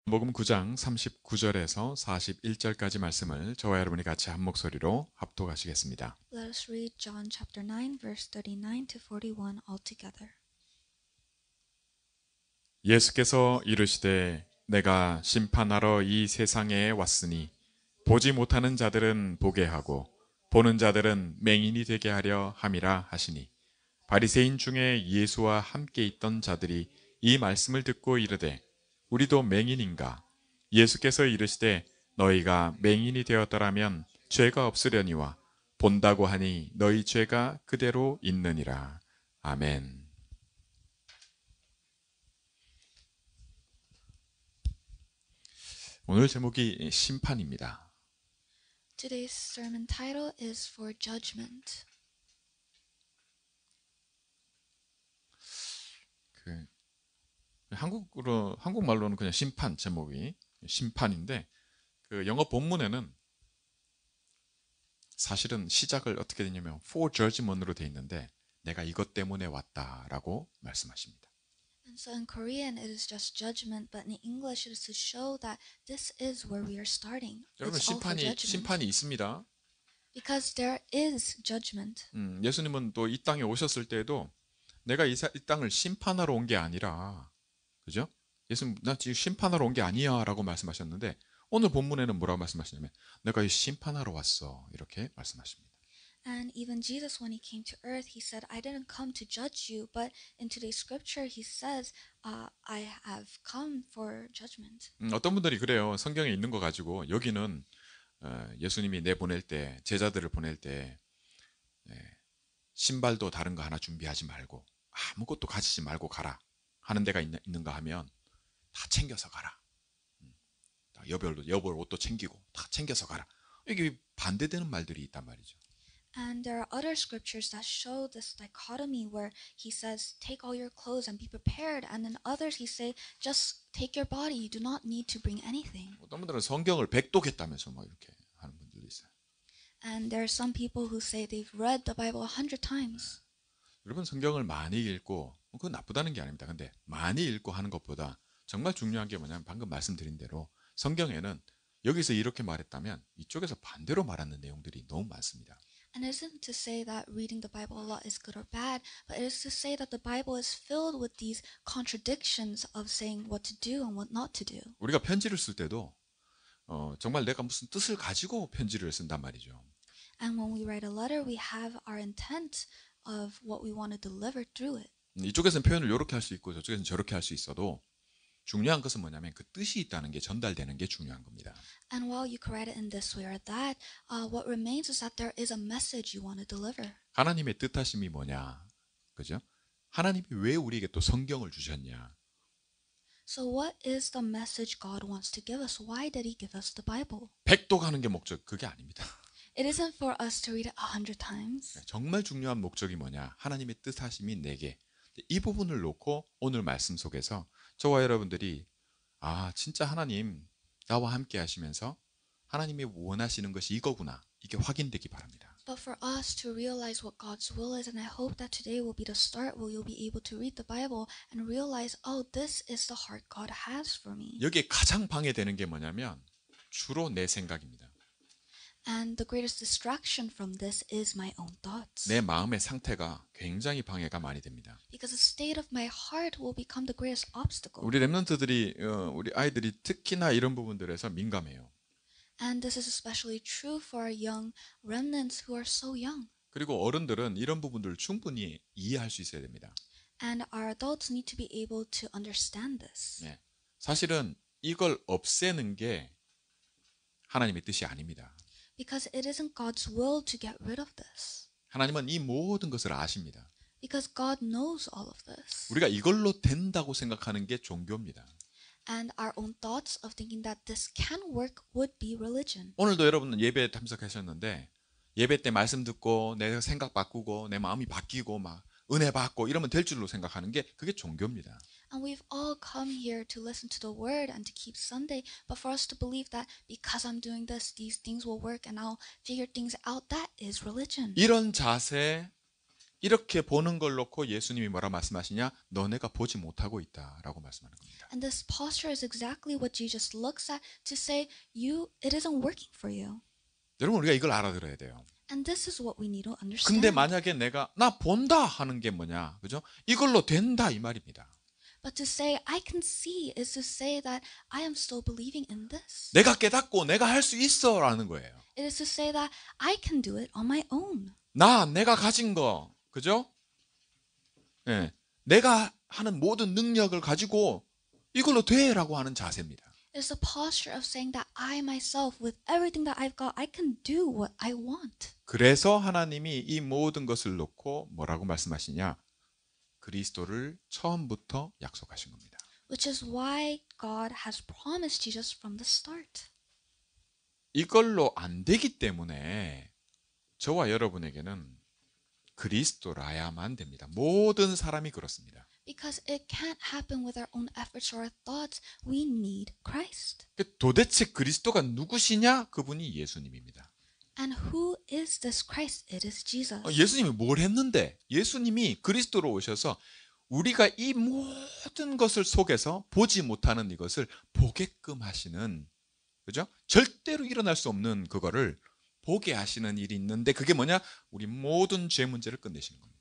복음 9장 39절에서 41절까지 말씀을 저와 여러분이 같이 한 목소리로 합독하시겠습니다. Let us read John chapter 9 verse 39 to 41 all together. 예수께서 이르시되 내가 심판하러 이 세상에 왔으니 보지 못하는 자들은 보게 하고 보는 자들은 맹인이 되게 하려 함이라 하시니 바리새인 중에 예수와 함께 있던 자들이 이 말씀을 듣고 이르되 우리도 맹인인가? 예수께서 이르시되 너희가 맹인이 되었더라면 죄가 없으려니와 본다고 하니 너희 죄가 그대로 있느니라. 아멘. 오늘 제목이 심판입니다. Today's sermon title is For Judgment. 한국말로는 그냥 심판 제목이 심판인데 그 영어 본문에는 사실은 시작을 어떻게 되냐면 for judgment으로 돼 있는데 내가 이것 때문에 왔다라고 말씀하십니다. And so in Korean it is just judgment, but in English it is to show that this is where we are starting. 여러분 It's all for judgment. 심판이 있습니다. Because there is judgment. 예수님은 또 이 땅에 오셨을 때에도 내가 이 땅을 심판하러 온 게 아니라, 그죠? 예수님 나 지금 심판하러 온 게 아니야라고 말씀하셨는데 오늘 본문에는 뭐라고 말씀하시냐면 내가 이 심판하러 왔어 이렇게 말씀하십니다. And even Jesus, when he came to earth, he said, I didn't come to judge you, but in today's scripture, he says, I have come for judgment. 어떤 분들이 그래요. 성경에 있는 거 가지고 여기는 예수님이 내보낼 때, 제자들을 보낼 때 신발도 다른 거 하나 준비하지 말고 아무것도 가지지 말고 가라 하는 데가 있는가 하면 다 챙겨서 가라. 여벌 옷도 챙기고 다 챙겨서 가라. 이게 반대되는 말들이 있단 말이죠. And there are other scriptures that show this dichotomy where he says, take all your clothes and be prepared. And in others he say, just take your body. You do not need to bring anything. 어떤 분들은 성경을 백독했다면서 막 이렇게 하는 분들도 있어요. And there are some people who say they've read the Bible 100 times. 여러분 성경을 많이 읽고 그건 나쁘다는 게 아닙니다. 근데 많이 읽고 하는 것보다 정말 중요한 게 뭐냐면 방금 말씀드린 대로 성경에는 여기서 이렇게 말했다면 이쪽에서 반대로 말하는 내용들이 너무 많습니다. And it isn't to say that reading the Bible a lot is good or bad, but it is to say that the Bible is filled with these contradictions of saying what to do and what not to do. 우리가 편지를 쓸 때도 정말 내가 무슨 뜻을 가지고 편지를 쓴단 말이죠. And when we write a letter, we have our intent of what we want to deliver through it. 이쪽에서는 표현을 이렇게 할 수 있고 저쪽에서는 저렇게 할 수 있어도 중요한 것은 뭐냐면 그 뜻이 있다는 게 전달되는 게 중요한 겁니다. And while you can write it in this way or that, what remains is that there is a message you want to deliver. 하나님의 뜻하심이 뭐냐, 그죠? 하나님이 왜 우리에게 또 성경을 주셨냐? So what is the message God wants to give us? Why did He give us the Bible? 백독하는 게 목적 그게 아닙니다. It isn't for us to read it 100 times. 정말 중요한 목적이 뭐냐? 하나님의 뜻하심이 내게 이 부분을 놓고 오늘 말씀 속에서 저와 여러분들이 진짜 하나님 나와 함께 하시면서 하나님이 원하시는 것이 이거구나 이게 확인되기 바랍니다. But for us to realize what God's will is, and I hope that today will be the start where you'll be able to read the Bible and realize, oh, this is the heart God has for me. 여기에 가장 방해되는 게 뭐냐면 주로 내 생각입니다. And the greatest distraction from this is my own thoughts. 내 마음의 상태가 굉장히 방해가 많이 됩니다. Because the state of my heart will become the greatest obstacle. 우리 렘넌트들이 우리 아이들이 특히나 이런 부분들에서 민감해요. And this is especially true for our young remnants who are so young. 그리고 어른들은 이런 부분들을 충분히 이해할 수 있어야 됩니다. And our adults need to be able to understand this. 네. 사실은 이걸 없애는 게 하나님의 뜻이 아닙니다. Because it isn't God's will to get rid of this. 하나님은 이 모든 것을 아십니다. Because God knows all of this. 우리가 이걸로 된다고 생각하는 게 종교입니다. And our own thoughts of thinking that this can work would be religion. 오늘도 여러분 예배에 참석하셨는데 예배 때 말씀 듣고 내 생각 바꾸고 내 마음이 바뀌고 막 은혜 받고 이러면 될 줄로 생각하는 게 그게 종교입니다. And we've all come here to listen to the word and to keep Sunday, but for us to believe that because I'm doing this, these things will work and I'll figure things out, that is religion. 이런 자세 이렇게 보는 걸 놓고 예수님이 뭐라 말씀하시냐? 너네가 보지 못하고 있다라고 말씀하는 겁니다. And this posture is exactly what Jesus looks at to say, it isn't working for you. 여러분 우리가 이걸 알아들어야 돼요. And this is what we need to understand. 근데 만약에 내가 나 본다 하는 게 뭐냐? 그죠? 이걸로 된다 이 말입니다. But to say, I can see, is to say that I am still believing in this. 내가 깨닫고 내가 할 수 있어라는 거예요. It is to say that I can do it on my own. 내가 가진 거, 그죠? 예, 내가 하는 모든 능력을 가지고 이걸로 돼라고 하는 자세입니다. It is a posture of saying that I myself, with everything that I've got, I can do what I want. 그래서 하나님이 이 모든 것을 놓고 뭐라고 말씀하시냐? 그리스도를 처음부터 약속하신 겁니다. Which is why God has promised Jesus from the start. 이걸로 안 되기 때문에 저와 여러분에게는 그리스도라야만 됩니다. 모든 사람이 그렇습니다. Because it can't happen with our own efforts or our thoughts. We need Christ. 도대체 그리스도가 누구시냐? 그분이 예수님입니다. And who is this Christ? It is Jesus. 예수님이 뭘 했는데? 예수님이 그리스도로 오셔서 우리가 이 모든 것을 속에서 보지 못하는 이것을 보게끔 하시는, 그죠? 절대로 일어날 수 없는 그거를 보게 하시는 일이 있는데 그게 뭐냐? 우리 모든 죄 문제를 끝내시는 겁니다.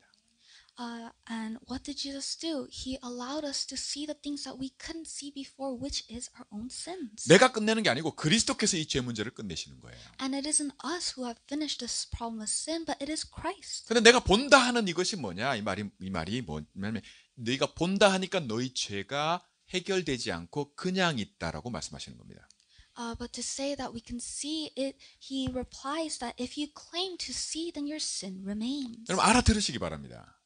And what did Jesus do? He allowed us to see the things that we couldn't see before, which is our own sins. 내가 끝내는 게 아니고 그리스도께서 이 죄 문제를 끝내시는 거예요. And it isn't us who have finished this problem of sin, but it is Christ. 근데 내가 본다 하는 이것이 뭐냐? 이 말이 뭐냐면 네가 본다 하니까 너희 죄가 해결되지 않고 그냥 있다라고 말씀하시는 겁니다. But to say that we can see it, he replies that if you claim to see, then your sin remains. 여러분 알아들으시기 바랍니다.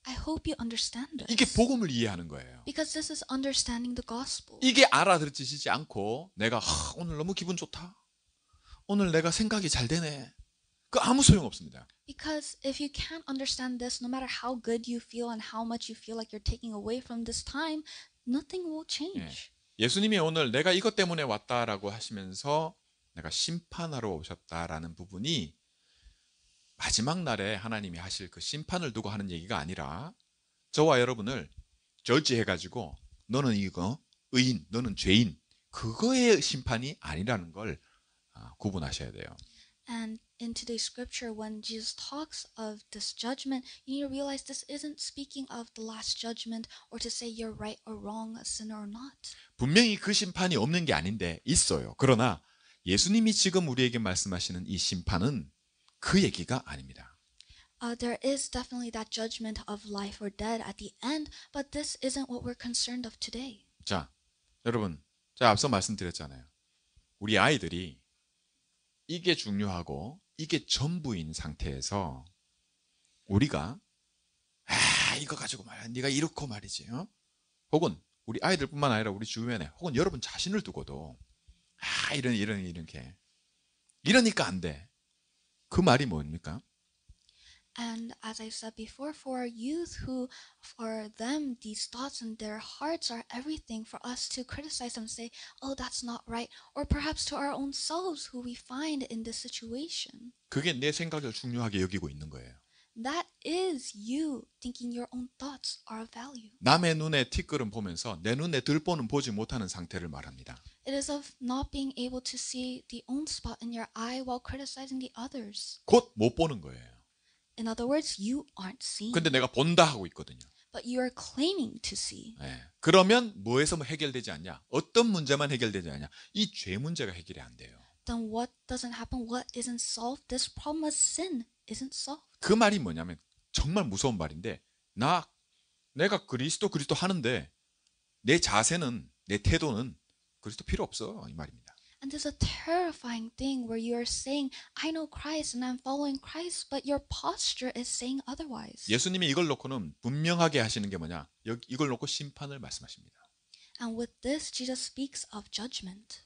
I hope you understand this. 이게 복음을 이해하는 거예요. Because this is understanding the gospel. 이게 알아들으시지 않고 내가 오늘 너무 기분 좋다. 오늘 내가 생각이 잘 되네. 그 아무 소용 없습니다. Because if you can't understand this, no matter how good you feel and how much you feel like you're taking away from this time, nothing will change. 예수님이 오늘 내가 이것 때문에 왔다라고 하시면서 내가 심판하러 오셨다라는 부분이 마지막 날에 하나님이 하실 그 심판을 두고 하는 얘기가 아니라 저와 여러분을 저지해가지고 너는 이거 의인, 너는 죄인, 그거의 심판이 아니라는 걸 구분하셔야 돼요. And in today's scripture, when Jesus talks of this judgment, you need to realize this isn't speaking of the last judgment or to say you're right or wrong, a sinner or not. 분명히 그 심판이 없는 게 아닌데 있어요. 그러나 예수님이 지금 우리에게 말씀하시는 이 심판은 그 얘기가 아닙니다. There is definitely that judgment of life or death at the end, but this isn't what we're concerned of today. 자, 여러분, 제가 앞서 말씀드렸잖아요. 우리 아이들이 이게 중요하고 이게 전부인 상태에서 우리가 이거 가지고 말이야, 네가 이렇고 말이지, 혹은 우리 아이들뿐만 아니라 우리 주변에 혹은 여러분 자신을 두고도 이렇게 이러니까 안 돼. 그 말이 뭡니까? And as I said before, for our youth who, for them, these thoughts in their hearts are everything, for us to criticize them and say, oh, that's not right, or perhaps to our own selves who we find in this situation. 그게 내 생각을 중요하게 여기고 있는 거예요. That is you thinking your own thoughts are of value. 남의 눈에 티끌은 보면서 내 눈에 들보는 보지 못하는 상태를 말합니다. It is of not being able to see the own spot in your eye while criticizing the others. 곧 못 보는 거예요. In other words, you aren't seeing, 근데 내가 본다 하고 있거든요. but you are claiming to see. 그러면 뭐에서 해결되지 않냐? 어떤 문제만 해결되지 않냐? 이 죄 문제가 해결이 안 돼요. Then what doesn't happen? What isn't solved? This problem of sin isn't solved. 그 말이 뭐냐면 정말 무서운 말인데 내가 그리스도 하는데 내 자세는 내 태도는 그리스도 필요 없어 이 말입니다. And there's a terrifying thing where you are saying, I know Christ and I'm following Christ, but your posture is saying otherwise. 예수님이 이걸 놓고는 분명하게 하시는 게 뭐냐? 이걸 놓고 심판을 말씀하십니다. And with this, Jesus speaks of judgment.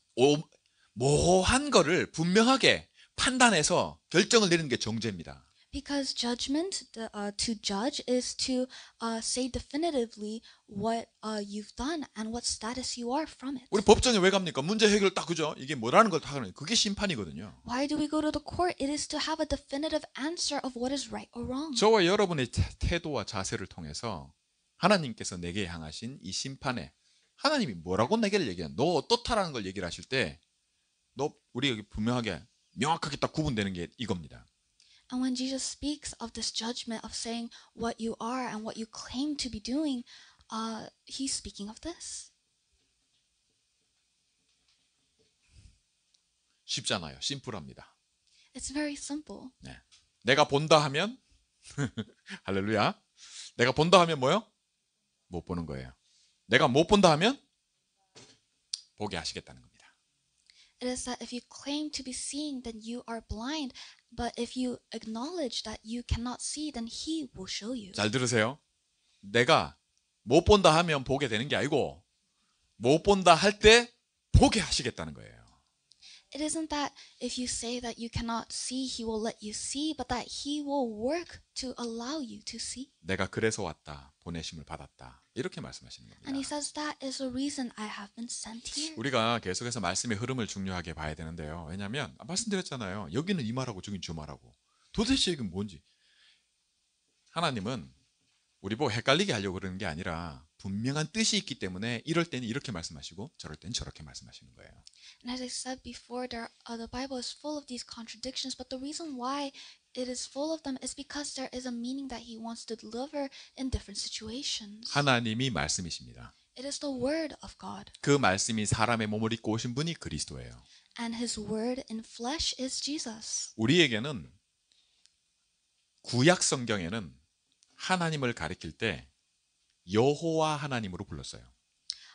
모호한 거를 분명하게 판단해서 결정을 내리는 게 정죄입니다. Because judgment, to judge, is to say definitively what you've done and what status you are from it. 우리 법정에 왜 갑니까? 문제 해결 딱 그죠? 이게 뭐라는 걸 다 하는 거예요. 그게 심판이거든요. Why do we go to the court? It is to have a definitive answer of what is right or wrong. 저와 여러분의 태도와 자세를 통해서 하나님께서 내게 향하신 이 심판에 하나님이 뭐라고 내게를 얘기하는 너 어떻다라는 걸 얘기를 하실 때 너 우리 여기 분명하게 명확하게 딱 구분되는 게 이겁니다. And when Jesus speaks of this judgment of saying what you are and what you claim to be doing, he's speaking of this. 쉽잖아요. 심플합니다. It's very simple. 네. 내가 본다 하면 할렐루야. 내가 본다 하면 뭐요? 못 보는 거예요. 내가 못 본다 하면 보게 하시겠다는 겁니다. It is that if you claim to be seeing, then you are blind. But if you acknowledge that you cannot see, then he will show you. 잘 들으세요. 내가 못 본다 하면 보게 되는 게 아니고 못 본다 할 때 보게 하시겠다는 거예요. It isn't that if you say that you cannot see, he will let you see, but that he will work to allow you to see. 내가 그래서 왔다. 보내심을 받았다. 이렇게 말씀하시는 겁니다. And he says that is the reason I have been sent here. 우리가 계속해서 말씀의 흐름을 중요하게 봐야 되는데요. 왜냐하면 말씀드렸잖아요. 여기는 이 말하고 저기는 저 말하고. 도대체 이게 뭔지. 하나님은 우리 보고 헷갈리게 하려고 그러는 게 아니라 분명한 뜻이 있기 때문에 이럴 때는 이렇게 말씀하시고 저럴 때는 저렇게 말씀하시는 거예요. And as I said before, the Bible is full of these contradictions, but the reason why it is full of them is because there is a meaning that he wants to deliver in different situations. 하나님이 말씀이십니다. It is the word of God. 그 말씀이 사람의 몸을 입고 오신 분이 그리스도예요. And his word in flesh is Jesus. 우리에게는 구약 성경에는 하나님을 가리킬 때 여호와 하나님으로 불렀어요.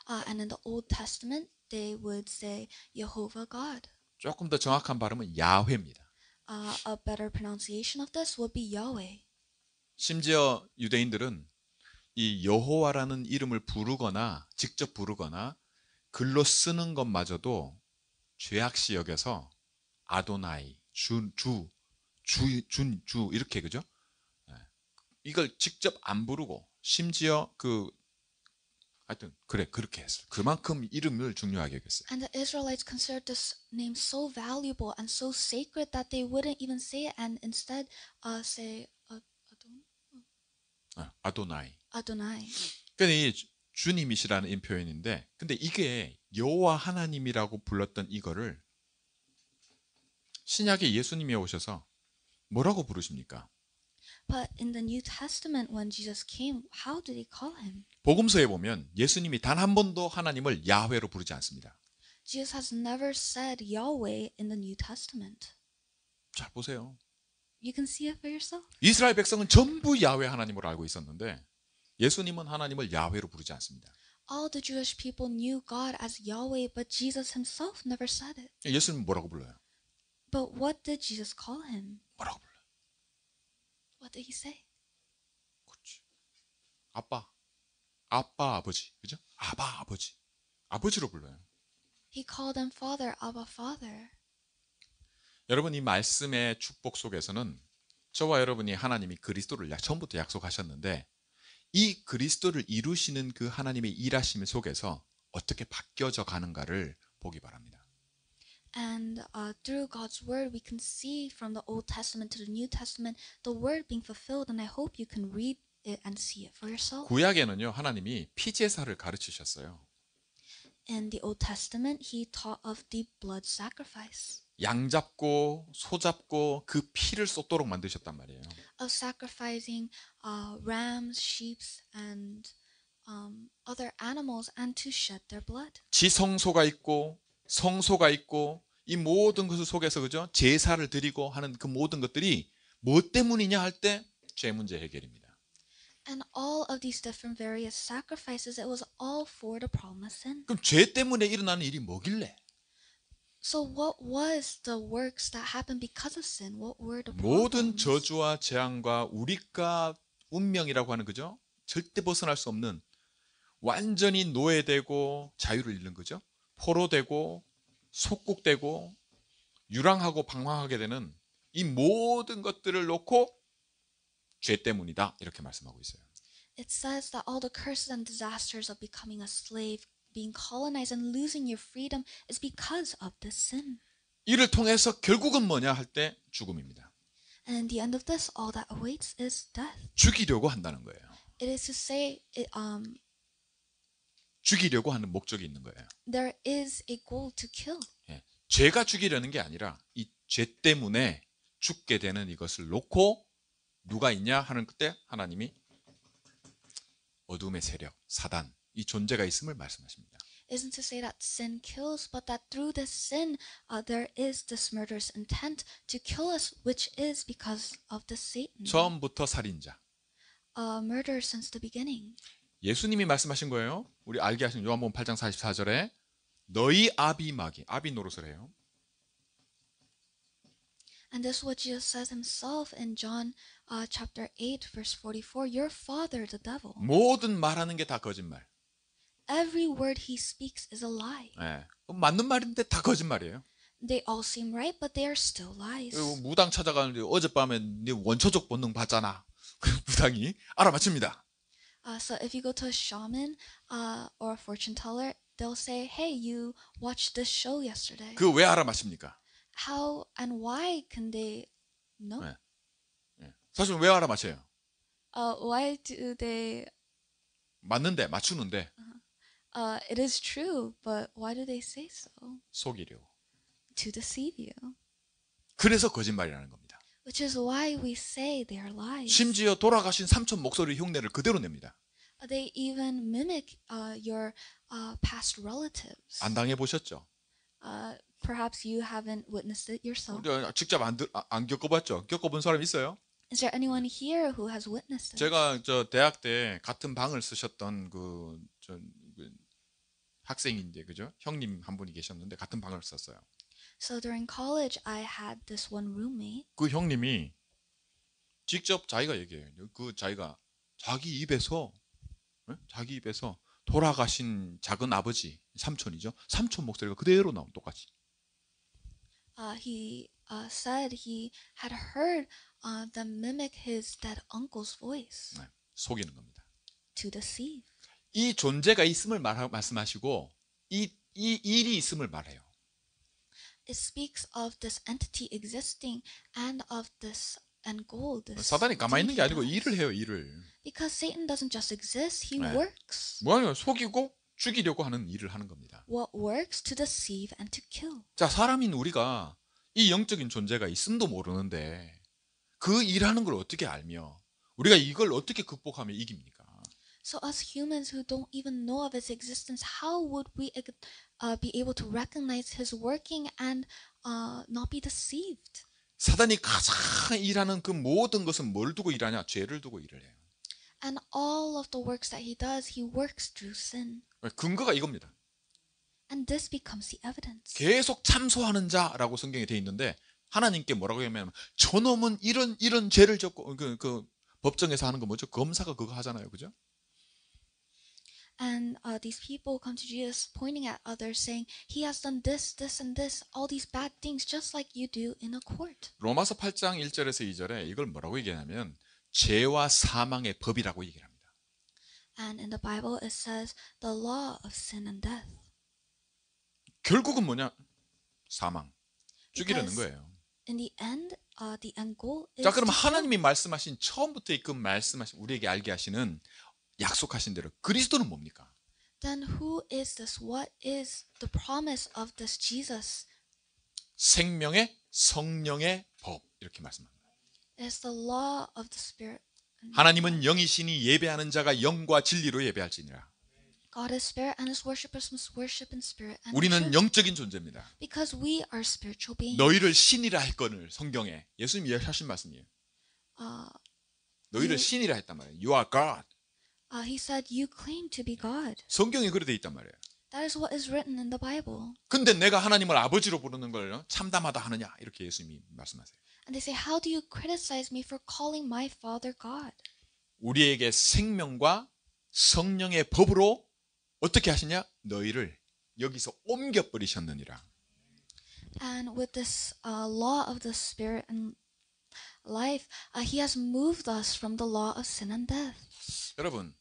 And in the Old Testament, they would say Jehovah God. 조금 더 정확한 발음은 야훼입니다. A better pronunciation of this would be Yahweh. 심지어 유대인들은 이 여호와라는 이름을 부르거나 직접 부르거나 글로 쓰는 것마저도 죄악시 여겨서 아도나이, 주 이렇게 그죠? 이걸 직접 안 부르고 심지어 하여튼 그렇게 했어요. 그만큼 이름을 중요하게 여겼어요. And the Israelites considered this name so valuable and so sacred that they wouldn't even say it and instead say 아도나이. Adonai. 그러니까 이 주님이시라는 이 표현인데, 근데 이게 여호와 하나님이라고 불렀던 이거를 신약에 예수님이 오셔서 뭐라고 부르십니까? But in the New Testament, when Jesus came, how did he call him? 복음서에 보면 예수님이 단 한 번도 하나님을 야훼로 부르지 않습니다. Jesus has never said Yahweh in the New Testament. 잘 보세요. You can see it for yourself. 이스라엘 백성은 전부 야훼 하나님으로 알고 있었는데 예수님은 하나님을 야훼로 부르지 않습니다. All the Jewish people knew God as Yahweh, but Jesus himself never said it. 예수님은 뭐라고 불러요? But what did Jesus call him? 뭐라고 불러요? What did he say? 그렇지. 아빠, 아버지, 그죠? 아버지, 아버지로 불러요. He called him Father, Abba, Father. 여러분 이 말씀의 축복 속에서는 저와 여러분이 하나님이 그리스도를 처음부터 약속하셨는데 이 그리스도를 이루시는 그 하나님의 일하심 속에서 어떻게 바뀌어져 가는가를 보기 바랍니다. And through God's word, we can see from the Old Testament to the New Testament the word being fulfilled. And I hope you can read it and see it for yourself. 구약에는요 하나님이 피제사를 가르치셨어요. In the Old Testament, he taught of the blood sacrifice, 양 잡고 소 잡고 그 피를 쏟도록 만드셨단 말이에요. of sacrificing rams, sheep, and other animals, and to shed their blood. 지성소가 있고 성소가 있고 이 모든 것을 속에서 그죠? 제사를 드리고 하는 그 모든 것들이 뭐 때문이냐 할 때 죄 문제 해결입니다. And all of these different various sacrifices, it was all for the problem of sin. 그럼 죄 때문에 일어나는 일이 뭐길래? So what was the works that happened because of sin? What were the 모든 problems? 저주와 재앙과 우리가 운명이라고 하는 거죠. 절대 벗어날 수 없는 완전히 노예되고 자유를 잃는 거죠. 포로되고 속국되고 유랑하고 방황하게 되는 이 모든 것들을 놓고 죄 때문이다 이렇게 말씀하고 있어요. It says that all the curses and disasters of becoming a slave, being colonized, and losing your freedom is because of this sin. 이를 통해서 결국은 뭐냐 할 때 죽음입니다. And in the end of this, all that awaits is death. 죽이려고 한다는 거예요. It is to say, 죽이려고 하는 목적이 있는 거예요. there is a goal to kill. 예. 죄가 죽이려는 게 아니라 이 죄 때문에 죽게 되는 이것을 놓고 누가 있냐 하는 그때 하나님이 어둠의 세력, 사단, 이 존재가 있음을 말씀하십니다. Isn't to say that sin kills, but that through this sin, there is this murderous intent to kill us, which is because of the Satan. 처음부터 살인자. Murder since the beginning. 예수님이 말씀하신 거예요. 우리 알게 하신 요한복음 8장 44절에 너희 아비 마귀, 아비 노릇을 해요. And this is what Jesus says himself in John chapter 8, verse 44. Your father, the devil. 모든 말하는 게 다 거짓말. Every word he speaks is a lie. 예. 맞는 말인데 다 거짓말이에요. They all seem right, but they are still lies. 무당 찾아가는데 어젯밤에 네 원초적 본능 봤잖아. 그 무당이 알아맞힙니다. So if you go to a shaman or a fortune teller, they'll say, "Hey, you watched this show yesterday." 그 왜 알아맞힙니까? How and why can they know? 네. 예. 사실 왜 알아맞혀요? Why do they? 맞는데 맞추는데 It is true, but why do they say so? 속이려고. To deceive you. 그래서 거짓말이라는 겁니다. Which is why we say they are lies. 심지어 돌아가신 삼촌 목소리 흉내를 그대로 냅니다. They even mimic your past relatives. 안 당해보셨죠? Perhaps you haven't witnessed it yourself. 직접 안 겪어봤죠? 겪어본 사람 있어요? Is there anyone here who has witnessed it? 제가 저 대학 때 같은 방을 쓰셨던 그 학생인데 그죠? 형님 한 분이 계셨는데 같은 방을 썼어요. So during college, I had this one roommate. 그 형님이 직접 자기가 얘기해요. 그 자기가 자기 입에서 돌아가신 작은 아버지 삼촌이죠. 삼촌 목소리가 그대로 나온 똑같이. He said he had heard them mimic his dead uncle's voice 네, 속이는 겁니다. to deceive. 이 존재가 있음을 말씀하시고 이 일이 있음을 말해요. It speaks of this entity existing and of this end goal. This 사단이 가만히 있는 게 deed 아니고 he 일을 does. 해요, 일을. Because Satan doesn't just exist; he 네. works. 뭐하냐? 속이고 죽이려고 하는 일을 하는 겁니다. What works to deceive and to kill. 자, 사람인 우리가 이 영적인 존재가 있음도 모르는데 그 일하는 걸 어떻게 알며 우리가 이걸 어떻게 극복하며 이깁니까? So us humans who don't even know of his existence, how would we be able to recognize his working and not be deceived? 사단이 가장 일하는 그 모든 것은 뭘 두고 일하냐? 죄를 두고 일을 해요. And all of the works that he does, he works through sin. 근거가 이겁니다. And this becomes the evidence. 계속 참소하는 자라고 성경에 돼 있는데 하나님께 뭐라고 하냐면 저놈은 이런 죄를 졌고 그 법정에서 하는 거 뭐죠? 검사가 그거 하잖아요, 그죠? And these people come to Jesus pointing at others saying, he has done this, this, and this, all these bad things just like you do in a court. 로마서 8장 1절에서 2절에 이걸 뭐라고 얘기하냐면 죄와 사망의 법이라고 얘기를 합니다. And in the Bible it says the law of sin and death. 결국은 뭐냐? 사망. 죽이려는 Because 거예요. in the end goal is 자, 그럼 to kill. 하나님이 말씀하신 처음부터 그 말씀하신 우리에게 알게 하시는 약속하신 대로 그리스도는 뭡니까? Then who is this? What is the promise of this Jesus? 생명의 성령의 법 이렇게 말씀합니다. It is the law of the Spirit. 하나님은 영이시니 예배하는 자가 영과 진리로 예배할지니라. God is spirit and his worshippers must worship in spirit and in 우리는 truth. 영적인 존재입니다. Because we are spiritual beings. 너희를 신이라 할 거를 성경에 예수님이 하신 말씀이에요. 너희를 신이라 했단 말이에요. You are God. He said, you claim to be God. 성경에 그렇게 돼 있단 말이에요. That is what is written in the Bible. 근데 내가 하나님을 아버지로 부르는 걸 참담하다 하느냐 이렇게 예수님이 말씀하세요. And they say, how do you criticize me for calling my Father God? 우리에게 생명과 성령의 법으로 어떻게 하시냐? 너희를 여기서 옮겨버리셨느니라. And with this law of the Spirit and life, He has moved us from the law of sin and death. 여러분,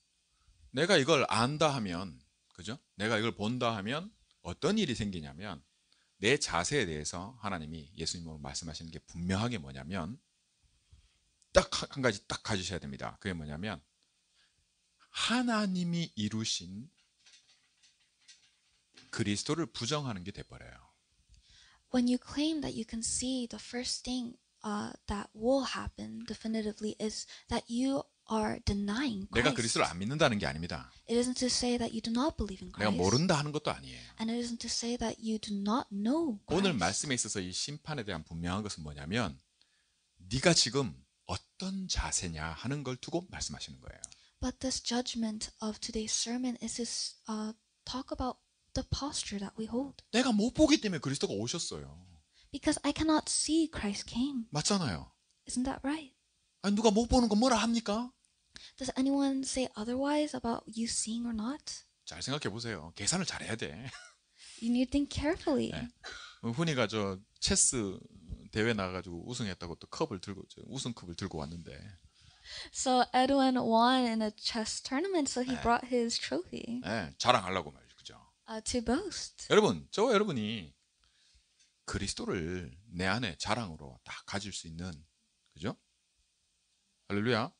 내가 이걸 안다 하면, 그죠? 내가 이걸 본다 하면 어떤 일이 생기냐면 내 자세에 대해서 하나님이 예수님으로 말씀하시는 게 분명하게 뭐냐면 딱 한 가지 딱 가지셔야 됩니다. 그게 뭐냐면 하나님이 이루신 그리스도를 부정하는 게 돼버려요. When you claim that you can see, the first thing that will happen definitively is that you are denying 내가 Christ. 그리스도를 안 믿는다는 게 아닙니다. It isn't to say that you do not believe in 내가 Christ. 모른다 하는 것도 아니에요. And it isn't to say that you do not know 오늘 Christ. 말씀에 있어서 이 심판에 대한 분명한 것은 뭐냐면 네가 지금 어떤 자세냐 하는 걸 두고 말씀하시는 거예요. But this judgment of today's sermon is to talk about the posture that we hold. 내가 못 보기 때문에 그리스도가 오셨어요. Because I cannot see Christ came. 맞잖아요. Isn't that right? 아니 누가 못 보는 거 뭐라 합니까? Does anyone say otherwise about you seeing or not? 잘 생각해 보세요. 계산을 잘해야 돼. You need to think carefully. 네. 훈이가 저 체스 대회 나가가지고 우승했다고 또 컵을 들고 우승컵을 들고 왔는데 So Edwin won in a chess tournament, so he brought his trophy 네, 자랑하려고 말이죠. 그죠? to boast. 여러분, 저와 여러분이 그리스도를 내 안에 자랑으로 딱 가질 수 있는, 그죠? 할렐루야.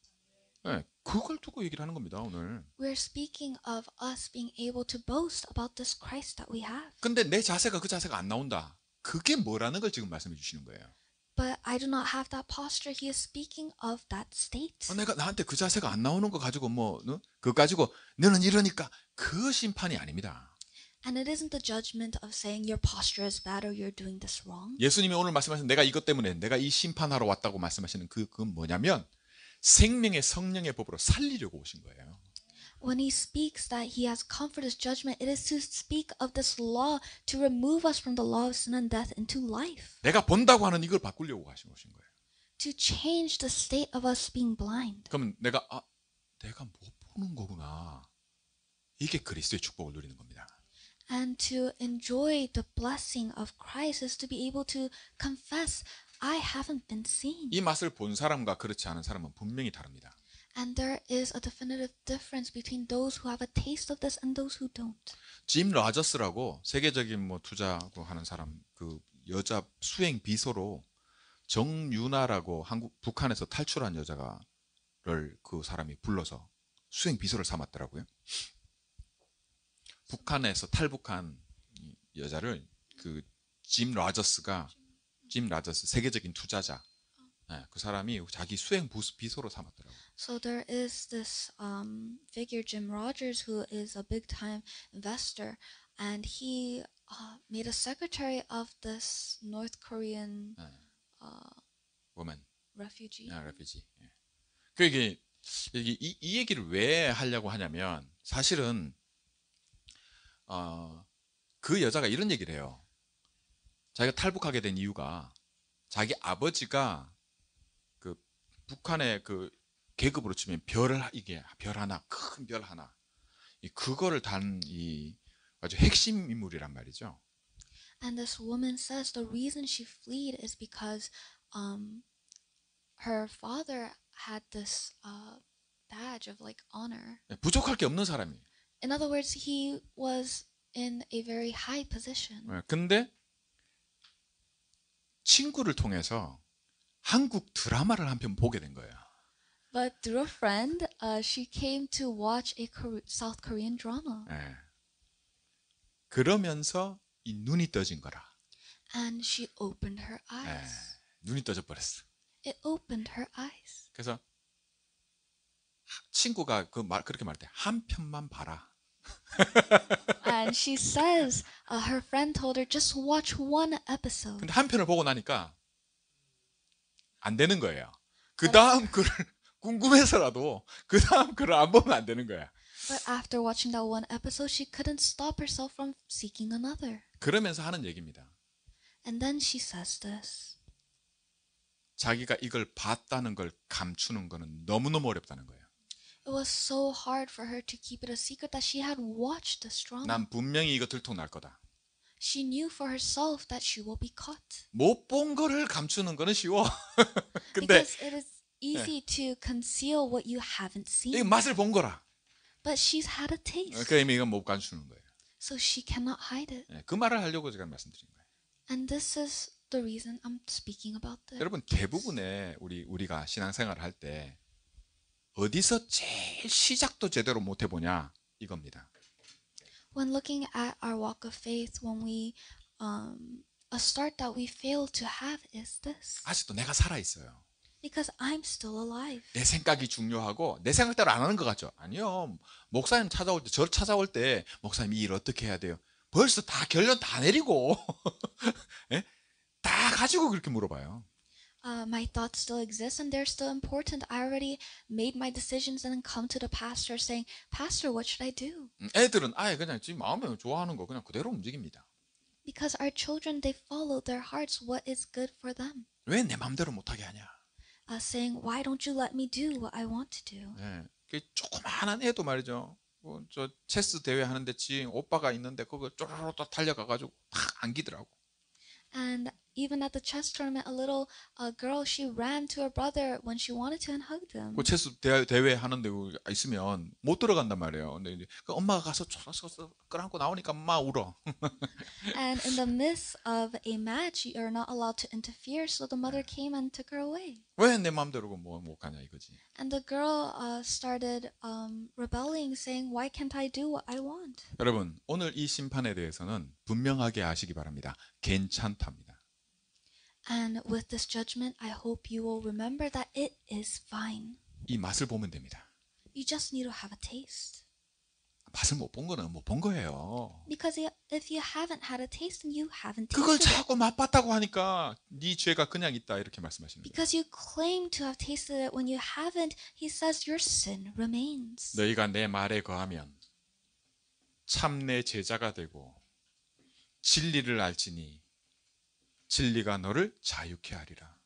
네, 그걸 두고 얘기를 하는 겁니다, 오늘. We're speaking of us being able to boast about this Christ that we have. 근데 내 자세가 그 자세가 안 나온다. 그게 뭐라는 걸 지금 말씀해 주시는 거예요. But I do not have that posture. He is speaking of that state. 내가 나한테 그 자세가 안 나오는 거 가지고 그거 가지고 너는 이러니까 그 심판이 아닙니다. And it isn't the judgment of saying your posture is bad or you're doing this wrong. 예수님이 오늘 말씀하신 내가 이것 때문에 내가 이 심판하러 왔다고 말씀하시는 그건 뭐냐면 생명의 성령의 법으로 살리려고 오신 거예요. When he speaks that he has comfort as judgment, it is to speak of this law to remove us from the law of sin and death into life. 내가 본다고 하는 이걸 바꾸려고 하신 것인 거예요. To change the state of us being blind. 그러면 내가 못 보는 거구나. 이게 그리스도의 축복을 누리는 겁니다. And to enjoy the blessing of Christ is to be able to confess, I haven't been seen. 이 맛을 본 사람과 그렇지 않은 사람은 분명히 다릅니다. And there is a definitive difference between those who have a taste of this and those who don't. 짐 라저스라고 세계적인 투자고 하는 사람, 그 여자 수행 비서로 정유나라고 북한에서 탈출한 여자를 그 사람이 불러서 수행 비서를 삼았더라고요. 북한에서 탈북한 여자를 그 짐 라저스 세계적인 투자자, 그 사람이 자기 수행 비서로 삼았더라고요. So there is this figure, Jim Rogers, who is a big-time investor, and he made a secretary of this North Korean woman, refugee. refugee. 그 이게 이 얘기를 왜 하려고 하냐면 사실은 그 여자가 이런 얘기를 해요. 자기가 탈북하게 된 이유가 자기 아버지가 그 북한의 그 계급으로 치면 별 하나, 큰 별 하나, 그거를 단 아주 핵심 인물이란 말이죠. And this woman says the reason she fled is because her father had this badge of like honor. 부족할 게 없는 사람이에요. In other words, he was in a very high position. 근데 친구를 통해서 한국 드라마를 한 편 보게 된 거예요. But through a friend, she came to watch a South Korean drama. 그러면서 이 눈이 떠진 거라. And she opened her eyes. 눈이 떠져 버렸어. It opened her eyes. 그래서 친구가 그렇게 말할 때 한 편만 봐라. And she says, her friend told her, just watch one episode. 근데 한 편을 보고 나니까 안 되는 거예요. 그 다음 글을 궁금해서라도 그 다음 글을 안 보면 안 되는 거야. But after watching that one episode, she couldn't stop herself from seeking another. 그러면서 하는 얘기입니다. And then she says this. 자기가 이걸 봤다는 걸 감추는 거는 너무너무 어렵다는 거예요. It was so hard for her to keep it a secret that she had watched this drama. 난 분명히 이거 들통날 거다. She knew for herself that she will be caught. 못 본 거를 감추는 거는 쉬워. 근데 Because it is easy to conceal what you haven't 이 seen. 맛을 본 거라. But she's had a taste. 그 의미 이건 못 감추는 거예요. So she cannot hide it. 그 말을 하려고 제가 말씀드린 거예요. And this is the reason I'm speaking about this. 여러분 대부분의 우리가 신앙생활을 할 때 어디서 제일 시작도 제대로 못 해보냐 이겁니다. When looking at our walk of faith, when we a start that we fail to have is this. 아직도 내가 살아 있어요. Because I'm still alive. 내 생각이 중요하고 내 생각대로 안 하는 것 같죠? 아니요. 목사님 찾아올 때, 저 찾아올 때 목사님 이 일 어떻게 해야 돼요? 벌써 다 결론 다 내리고 예? 다 가지고 그렇게 물어봐요. My thoughts still exist and they're still important. I already made my decisions and then come to the pastor saying, Pastor, what should I do? 애들은 아예 그냥 지금 마음에 좋아하는 거 그냥 그대로 움직입니다. Because our children, they follow their hearts, what is good for them. 왜 내 마음대로 못하게 하냐? Saying, why don't you let me do what I want to do? 예, 그 조그마한 애도 말이죠. 저 체스 대회 하는데 지 오빠가 있는데 그거 쪼르르 달려가가지고 탁 안기더라고. And even at the chess tournament, a little girl, she ran to her brother when she wanted to and hugged him. 그 체스 대회 하는데 있으면 못 들어간단 말이에요. 근데 이제 그 엄마가 가서 끌어안고 나오니까 막 울어. And in the midst of a match, you're not allowed to interfere, so the mother came and took her away. 왜 내 마음대로 못 가냐 이거지. And the girl started rebelling, saying, why can't I do what I want? 여러분 오늘 이 심판에 대해서는 분명하게 아시기 바랍니다. 괜찮답니다. And with this judgment, I hope you will remember that it is fine. 이 맛을 보면 됩니다. You just need to have a taste. 맛을 못 본 거는 못 본 거예요. Because if you haven't had a taste, then you haven't 그걸 tasted it. 자꾸 맛봤다고 하니까 네 죄가 그냥 있다 이렇게 말씀하시는 거예요. Because you claim to have tasted it when you haven't, he says your sin remains. 너희가 내 말에 거하면 참 내 제자가 되고 진리를 알지니 진리가 너를 자유케 하리라.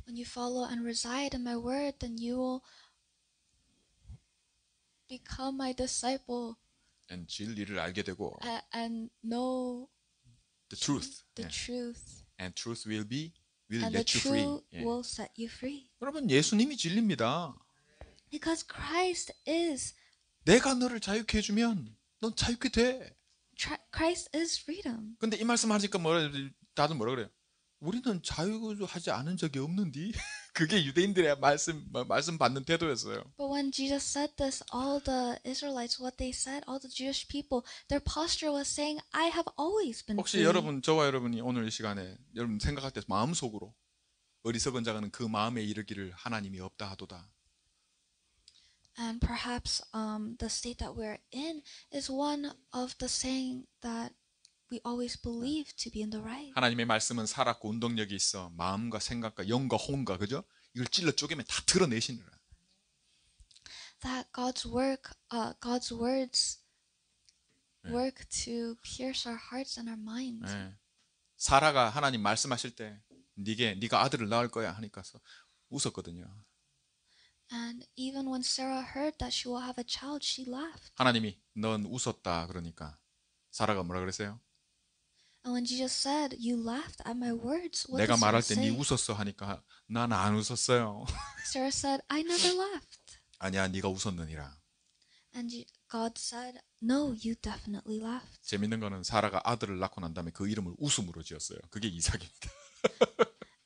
When you follow and reside in my word, then you will become my disciple And 진리를 알게 되고 and know the truth. the 예. truth. And truth will And the let you free. truth 예. will set you free. 여러분 예수님이 진리입니다. Because Christ is 내가 너를 자유케 해주면 넌 자유케 돼. Christ is freedom. 근데 이 말씀 하니까 다들 뭐라 그래요? 우리는 자유하지 않은 적이 없는디? 그게 유대인들의 말씀 받는 태도였어요. But when Jesus said this, all the Israelites, what they said, all the Jewish people, their posture was saying, I have always been 혹시 free. 저와 여러분이 오늘 이 시간에 여러분 생각할 때 마음속으로 어리석은 자가는 그 마음에 이르기를 하나님이 없다 하도다. And perhaps the state that we're in is one of the saying that we always believe to be in the right. 하나님의 말씀은 살았고 운동력이 있어 마음과 생각과 영과 혼과 그죠? 이걸 찔러 쪼개면 다 드러내시느라. That God's words work to pierce our hearts and our minds. 예. 사라가 하나님 말씀하실 때 네가 아들을 낳을 거야 하니까 웃었거든요. And even when Sarah heard that she will have a child, she laughed. 하나님이 넌 웃었다 그러니까 사라가 뭐라 그랬어요? And when Jesus said, "You laughed at my words," what 내가 did 말할 Sarah 때 네 say? 웃었어 하니까 난 안 웃었어요. Sarah said, "I never laughed." 아니야 네가 웃었느니라. And God said, "No, you definitely laughed." 재밌는 거는 사라가 아들을 낳고 난 다음에 그 이름을 웃음으로 지었어요. 그게 이삭입니다.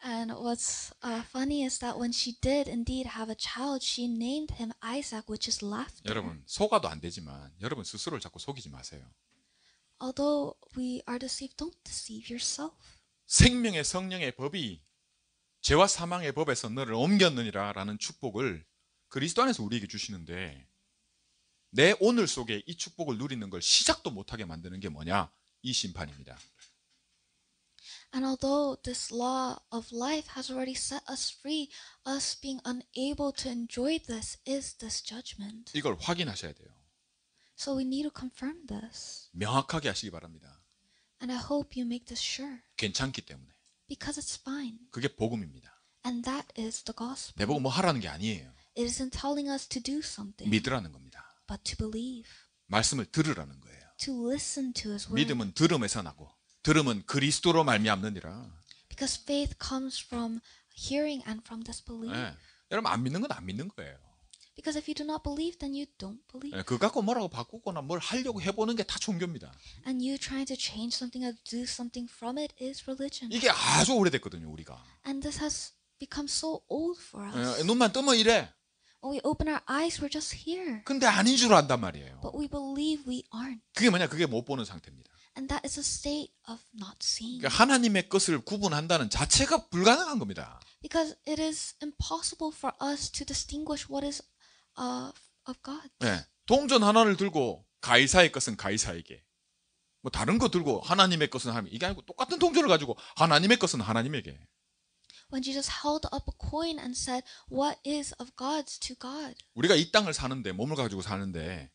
And what's funny is that when she did indeed have a child, she named him Isaac, which is laughter. 여러분 속아도 안 되지만 여러분 스스로를 자꾸 속이지 마세요. Although we are deceived, don't deceive yourself. 생명의 성령의 법이 죄와 사망의 법에서 너를 옮겼느니라 라는 축복을 그리스도 안에서 우리에게 주시는데 내 오늘 속에 이 축복을 누리는 걸 시작도 못하게 만드는 게 뭐냐? 이 심판입니다. And although this law of life has already set us free, us being unable to enjoy this is this judgment. 이걸 확인하셔야 돼요. So we need to confirm this. 명확하게 하시기 바랍니다. And I hope you make this sure. 괜찮기 때문에. Because it's fine. 그게 복음입니다. And that is the gospel. 내보고 뭐 하라는 게 아니에요. It isn't telling us to do something, 믿으라는 겁니다. but to believe, 말씀을 들으라는 거예요. to listen to His word. 믿음은 들음에서 나고 들음은 그리스도로 말미암느니라. Because faith comes from hearing and from this belief. 예. 여러분 안 믿는 건 안 믿는 거예요. Because if you do not believe, then you don't believe. 예, 그거 갖고 뭐라고 바꾸거나 뭘 하려고 해보는 게 다 종교입니다. And you trying to change something or do something from it is religion. 이게 아주 오래됐거든요, 우리가. And this has become so old for us. 예, 눈만 뜨면 이래. When we open our eyes, we're just here. 근데 아닌 줄 안단 말이에요. But we believe we aren't. 그게 뭐냐? 그게 못 보는 상태입니다. And that is a state of not seeing. 그러니까 하나님의 것을 구분한다는 자체가 불가능한 겁니다. Because it is impossible for us to distinguish what is of God. 예, 동전 하나를 들고 가이사의 것은 가이사에게, 뭐 다른 거 들고 하나님의 것은 하나님, 이게 아니고 똑같은 동전을 가지고 하나님의 것은 하나님에게. When Jesus held up a coin and said, "What is of God's to God?" 우리가 이 땅을 사는데, 몸을 가지고 사는데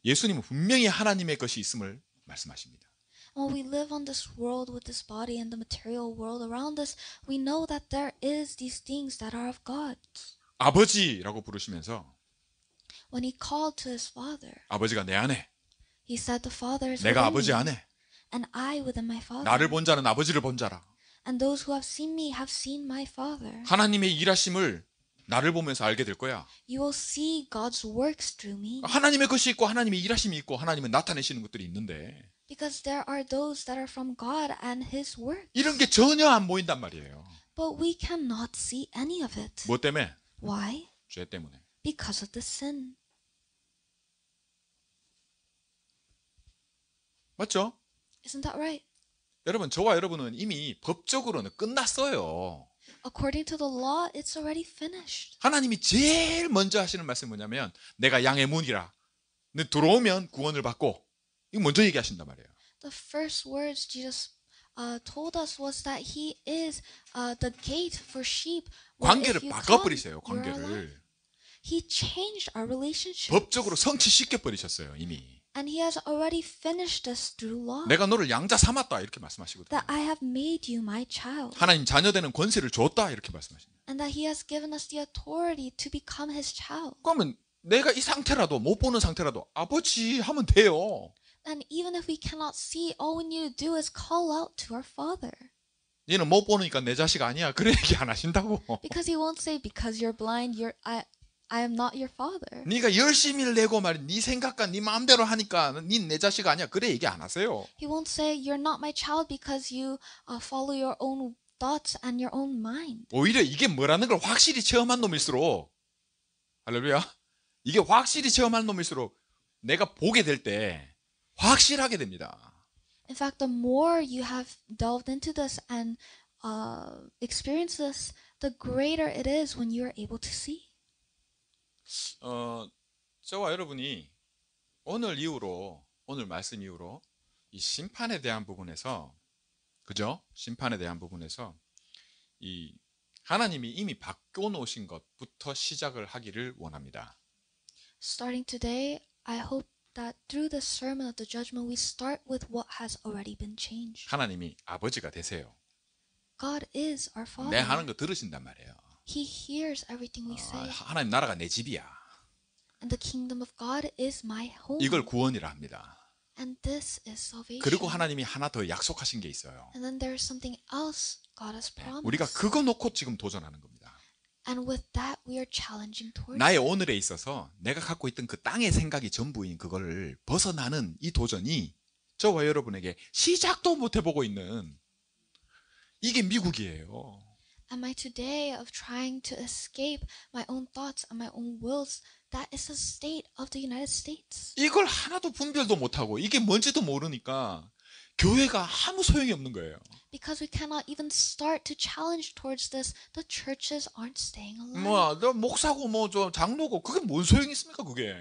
예수님은 분명히 하나님의 것이 있음을 말씀하십니다. When we live on this world with this body and the material world around us, we know that there is these things that are of God. 아버지라고 부르시면서 When he called to his father, 아버지가 내 안에, he said, "The Father is 내가 within 아버지 me, 안에, and I within my Father. 나를 본 자는 아버지를 본 자라. And those who have seen me have seen my Father." 하나님의 일하심을 나를 보면서 알게 될 거야. You will see God's works through me. 하나님의 것이 있고 하나님의 일하심이 있고 하나님은 나타내시는 것들이 있는데 Because there are those that are from God and His work. 이런 게 전혀 안 보인단 말이에요. But we cannot see any of it. 뭐 때문에? Why? 죄 때문에. Because of the sin. 맞죠? Isn't that right? 여러분, 저와 여러분은 이미 법적으로는 끝났어요. According to the law, it's already finished. 하나님이 제일 먼저 하시는 말씀이 뭐냐면 내가 양의 문이라. 너 들어오면 구원을 받고. 이거 먼저 얘기하신단 말이에요. The first words Jesus told us was that He is the gate for sheep. where if 관계를 you 바꿔버리세요. come, you're alive. 관계를. He changed our relationship. 법적으로 성취시켜 버리셨어요. 이미. And He has already finished us through law. 내가 너를 양자 삼았다 이렇게 말씀하시거든요. That I have made you my child. 하나님 자녀되는 권세를 줬다 이렇게 말씀하십니다. And that He has given us the authority to become His child. 그러면 내가 이 상태라도 못 보는 상태라도 아버지 하면 돼요. And even if we cannot see, all we need to do is call out to our Father. 얘는 못 보니까 내 자식 아니야. 그래 얘기 안 하신다고. Because He won't say, "Because you're blind, I am not your father." 네가 열심히 내고 말이야. 네 생각과 네 마음대로 하니까 네 내 자식 아니야. 그래 얘기 안 하세요. He won't say, "You're not my child because you follow your own thoughts and your own mind." 오히려 이게 뭐라는 걸 확실히 체험한 놈일수록 할렐루야. 이게 확실히 체험한 놈일수록 내가 보게 될 때 확실하게 됩니다. In fact, the more you have delved into this and experienced this, the greater it is when you are able to see. 저와 여러분이 오늘 말씀 이후로 이 심판에 대한 부분에서, 그죠? 심판에 대한 부분에서 이 하나님이 이미 바꿔놓으신 것부터 시작을 하기를 원합니다. Starting today, I hope that through the sermon of the judgment, we start with what has already been changed. 하나님이 아버지가 되세요. God is our 내 Father. 하는 거 들으신단 말이에요. He hears everything we say. 하나님 나라가 내 집이야. And the kingdom of God is my home. 이걸 구원이라 합니다. And this is salvation. 그리고 하나님이 하나 더 약속하신 게 있어요. And then there's something else God has promised. 우리가 그거 놓고 지금 도전하는 겁니다. And with that, we are challenging towards 나의 it. 오늘에 있어서 내가 갖고 있던 그 땅의 생각이 전부인 그거를 벗어나는 이 도전이 저와 여러분에게 시작도 못 해보고 있는 이게 미국이에요. And my today of trying to escape my own thoughts and my own wills, that is the state of the United States. 이걸 하나도 분별도 못하고 이게 뭔지도 모르니까 교회가 아무 소용이 없는 거예요. Because we cannot even start to challenge towards this, the churches aren't staying alive. 너 목사고 저 장로고 그게 뭔 소용이 있습니까 그게.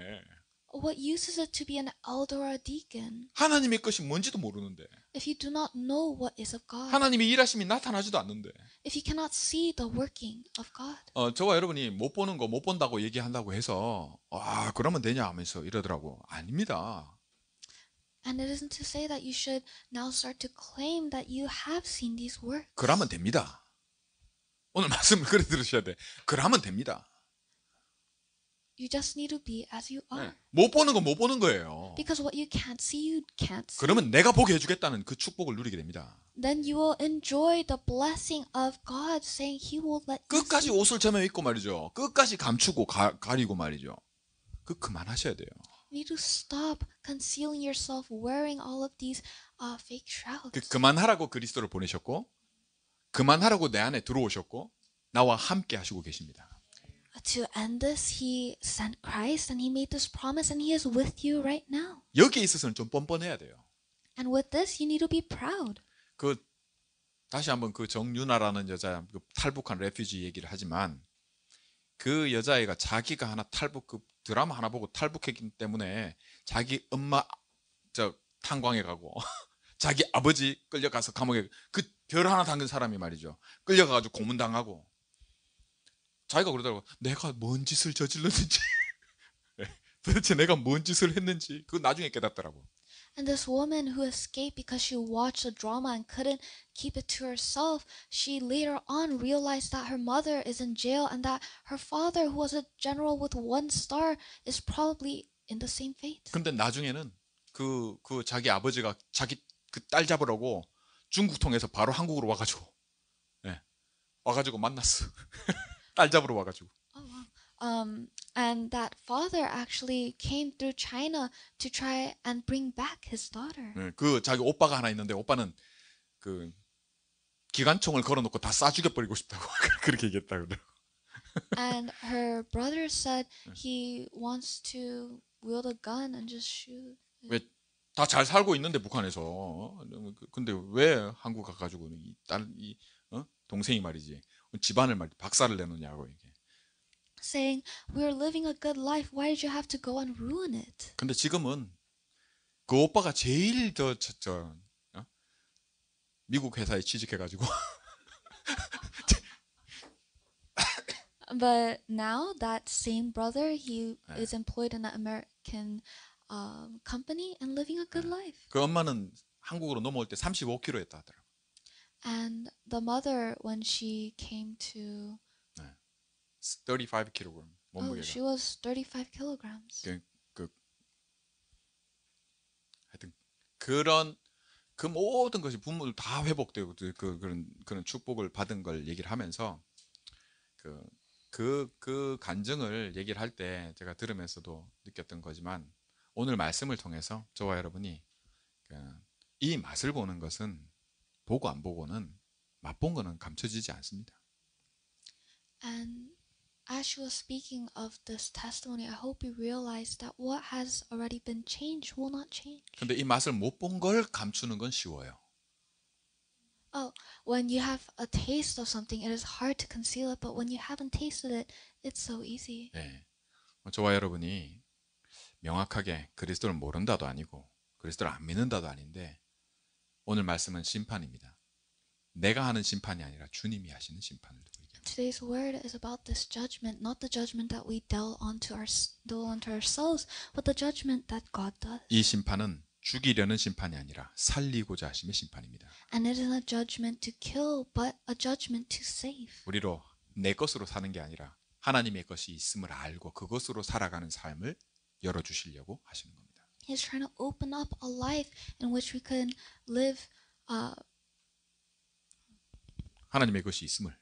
What use is it to be an elder or a deacon 하나님의 것이 뭔지도 모르는데, if you do not know what is of God? 하나님의 일하심이 나타나지도 않는데, If you cannot see the working of God? 저와 여러분이 못 보는 거 못 본다고 얘기한다고 해서 그러면 되냐 하면서 이러더라고. 아닙니다. And it isn't to say that you should now start to claim that you have seen these works. 그러면 됩니다. 오늘 말씀을 그래 들으셔야 돼. 그러면 됩니다. You just need to be as you are. 네. 못 보는 건 못 보는 거예요. Because what you can't see, you can't see. 그러면 내가 보게 해주겠다는 그 축복을 누리게 됩니다. Then you will enjoy the blessing of God, saying He will let you 끝까지 see. 옷을 제며 입고 말이죠. 끝까지 감추고 가리고 말이죠. 그만하셔야 돼요. You need to stop concealing yourself, wearing all of these fake shrouds. 그만하라고 그리스도를 보내셨고, 그만하라고 내 안에 들어오셨고, 나와 함께 하시고 계십니다. To end this, He sent Christ and He made this promise and He is with you right now. 여기에 있어서는 좀 뻔뻔해야 돼요. And with this, you need to be proud. 다시 한번 그 정유나라는 여자, 그 탈북한 레퓨지 얘기를 하지만, 그 여자애가 자기가 하나 그 드라마 하나 보고 탈북했기 때문에 자기 엄마 탄광에 가고 자기 아버지 끌려가서 감옥에 그 별 하나 담근 사람이 말이죠. 끌려가가지고 고문당하고 자기가 그러더라고. 내가 뭔 짓을 저질렀는지 도대체 내가 뭔 짓을 했는지 그거 나중에 깨닫더라고. And this woman who escaped because she watched the drama and couldn't keep it to herself, she later on realized that her mother is in jail and that her father, who was a general with 1 star, is probably in the same fate. 근데 나중에는 그 자기 아버지가 자기 그 딸 잡으려고 중국 통해서 바로 한국으로 와가지고, 와가지고 만났어. 딸 잡으러 와가지고. Oh, wow. And that father actually came through China to try and bring back his daughter. 그 자기 오빠가 하나 있는데 오빠는 그 기관총을 걸어놓고 다 쏴 죽여버리고 싶다고 그렇게 얘기했다 그러더라고. And her brother said he wants to wield a gun and just shoot. 왜 다 잘 살고 있는데 북한에서 근데 왜 한국 가가지고 동생이 말이지 집안을 박살을 내놓냐고 이게. Saying, we're living a good life. Why did you have to go and ruin it? 근데 지금은 그 오빠가 제일 미국 회사에 취직해가지고. But now that same brother, he is employed in an American company and living a good life. 그 엄마는 한국으로 넘어올 때 35kg였다 하더라고. And the mother, when she came to 35kg 몸무게가. she was 35 kilograms. 하여튼 그런 그 모든 것이 부모들 다 회복되고 그런 축복을 받은 걸 얘기를 하면서 그 간증을 얘기를 할 때 제가 들으면서도 느꼈던 거지만 오늘 말씀을 통해서 저와 여러분이 이 맛을 보는 것은 보고 안 보고는 맛본 거는 감춰지지 않습니다. And as she was speaking of this testimony, I hope you realize that what has already been changed will not change. 근데 이 맛을 못 본 걸 감추는 건 쉬워요. When you have a taste of something, it is hard to conceal it, but when you haven't tasted it, it's so easy. 네. 저와 여러분이 명확하게 그리스도를 모른다도 아니고 그리스도를 안 믿는다도 아닌데 오늘 말씀은 심판입니다. 내가 하는 심판이 아니라 주님이 하시는 심판을 두고 얘기합니다. Today's word is about this judgment, not the judgment that we deal onto ourselves, but the judgment that God does. 이 심판은 죽이려는 심판이 아니라 살리고자 하심의 심판입니다. And it isn't a judgment to kill, but a judgment to save. 우리로 내 것으로 사는 게 아니라 하나님의 것이 있음을 알고 그것으로 살아가는 삶을 열어주시려고 하시는 겁니다. He's trying to open up a life in which we can live 하나님의 것이 있음을.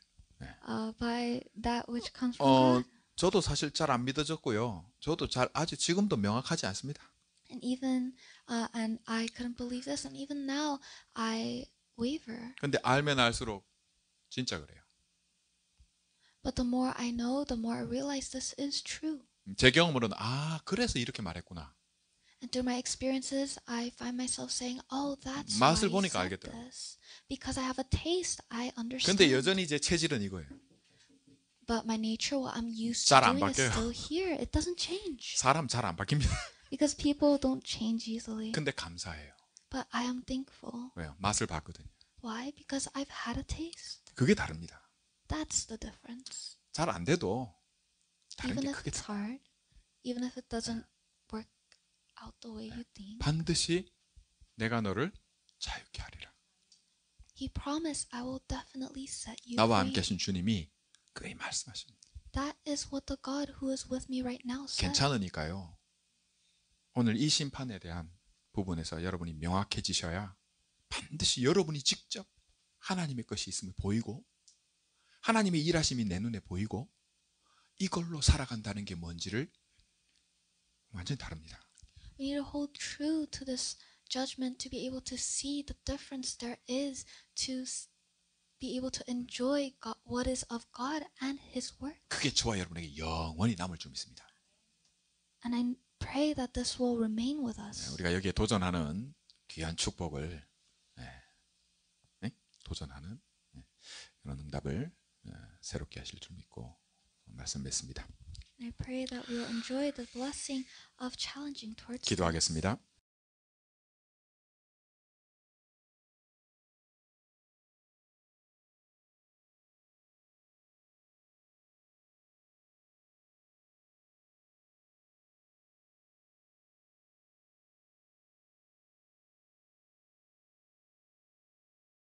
by that which comes from God. 저도 사실 잘 안 믿어졌고요. 저도 아직 지금도 명확하지 않습니다. And even and I couldn't believe this, and even now I waver. 근데 알면 알수록 진짜 그래요. But the more I know, the more I realize this is true. 제 경험으로는 그래서 이렇게 말했구나. And through my experiences, I find myself saying, "Oh, that's 맛을 why I 보니까 said 알겠더라고. this. Because I have a taste, I understand." 근데 여전히 제 체질은 이거예요. But my nature, what I'm used to 잘 안 doing, is 바뀌어요. still here. It doesn't change. 사람 잘 안 바뀝니다. Because people don't change easily. 근데 감사해요. But I am thankful. 왜요? 맛을 봤거든요. Why? Because I've had a taste. 그게 다릅니다. That's the difference. 잘 안 돼도 다른 Even 게 if 크게 it's hard, even if it doesn't work out the way you think, 반드시 내가 너를 자유케 하리라. He promised, I will definitely set you 나와 free. 함께 하신 주님이 그의 말씀하십니다. That is what the God who is with me right now says. 괜찮으니까요. 오늘 이 심판에 대한 부분에서 여러분이 명확해지셔야 반드시 여러분이 직접 하나님의 것이 있음을 보이고 하나님의 일하심이 내 눈에 보이고 이걸로 살아간다는 게 뭔지를 완전히 다릅니다. We need to hold true to this judgment to be able to see the difference there is to be able to enjoy God, what is of God and His work. 그게 저와 여러분에게 영원히 남을 줄 믿습니다. And I pray that this will remain with us. 우리가 여기에 도전하는 귀한 축복을 도전하는 이런 응답을 새롭게 하실 줄 믿고 말씀 맺습니다. And I pray that we will enjoy the blessing of challenging towards 기도하겠습니다.